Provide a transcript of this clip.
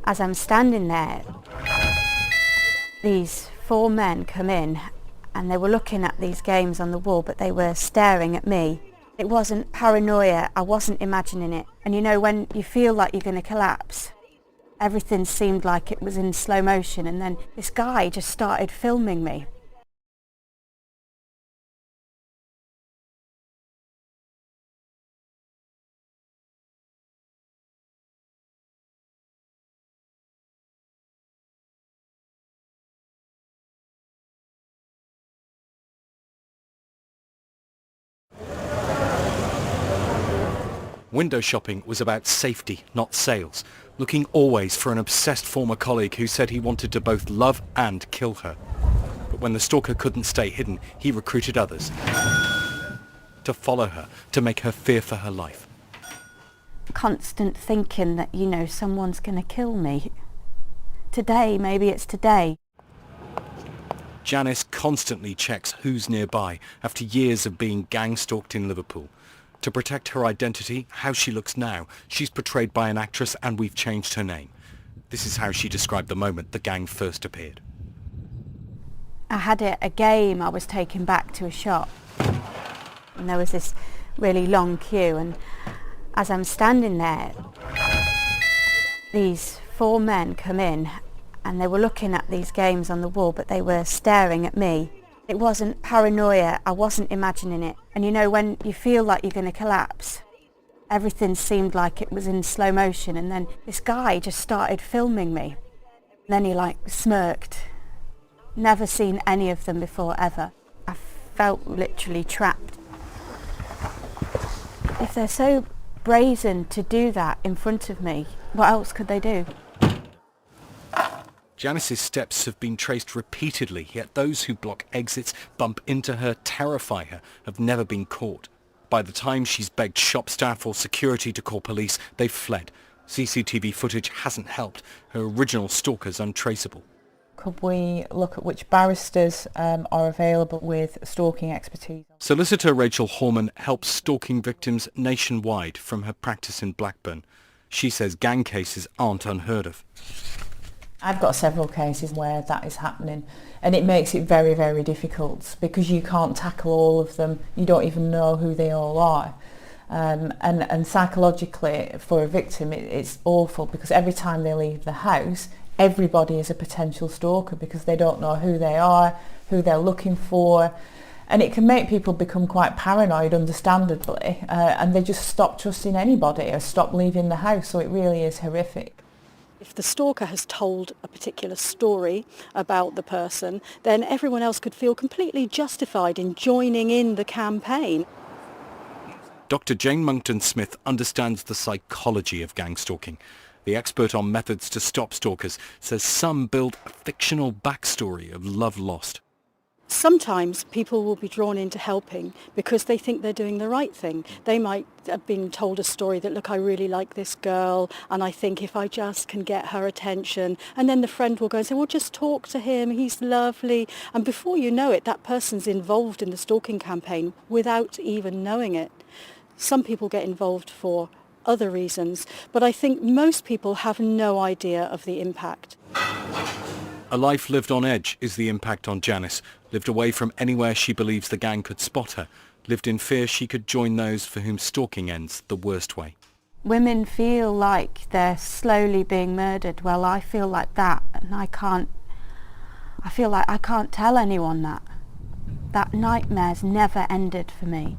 As I'm standing there, these four men come in and they were looking at these games on the wall, but they were staring at me. It wasn't paranoia, I wasn't imagining it. And you know, when you feel like you're going to collapse, everything seemed like it was in slow motion, and then this guy just started filming me. Window shopping was about safety, not sales, looking always for an obsessed former colleague who said he wanted to both love and kill her. But when the stalker couldn't stay hidden, he recruited others to follow her, to make her fear for her life. Constant thinking that, you know, someone's going to kill me. Today, maybe it's today. Janice constantly checks who's nearby after years of being gang-stalked in Liverpool. To protect her identity, how she looks now, she's portrayed by an actress and we've changed her name. This is how she described the moment the gang first appeared. I had a game, I was taken back to a shop. And there was this really long queue, and as I'm standing there, these four men come in and they were looking at these games on the wall, but they were staring at me. It wasn't paranoia, I wasn't imagining it. And you know, when you feel like you're going to collapse, everything seemed like it was in slow motion, and then this guy just started filming me. And then he smirked. Never seen any of them before, ever. I felt literally trapped. If they're so brazen to do that in front of me, what else could they do? Janice's steps have been traced repeatedly, yet those who block exits, bump into her, terrify her, have never been caught. By the time she's begged shop staff or security to call police, they've fled. CCTV footage hasn't helped. Her original stalker's untraceable. Could we look at which barristers are available with stalking expertise? Solicitor Rachel Horman helps stalking victims nationwide from her practice in Blackburn. She says gang cases aren't unheard of. I've got several cases where that is happening, and it makes it very, very difficult because you can't tackle all of them. You don't even know who they all are. And psychologically, for a victim, it's awful because every time they leave the house, everybody is a potential stalker because they don't know who they are, who they're looking for. And it can make people become quite paranoid, understandably, and they just stop trusting anybody or stop leaving the house. So it really is horrific. If the stalker has told a particular story about the person, then everyone else could feel completely justified in joining in the campaign. Dr. Jane Monckton-Smith understands the psychology of gang stalking. The expert on methods to stop stalkers says some build a fictional backstory of love lost. Sometimes people will be drawn into helping because they think they're doing the right thing. They might have been told a story that, look, I really like this girl and I think if I just can get her attention, and then the friend will go and say, well, just talk to him, he's lovely. And before you know it, that person's involved in the stalking campaign without even knowing it. Some people get involved for other reasons, but I think most people have no idea of the impact. A life lived on edge is the impact on Janice. Lived away from anywhere she believes the gang could spot her. Lived in fear she could join those for whom stalking ends the worst way. Women feel like they're slowly being murdered. Well, I feel like that, and I feel like I can't tell anyone that. That nightmare's never ended for me.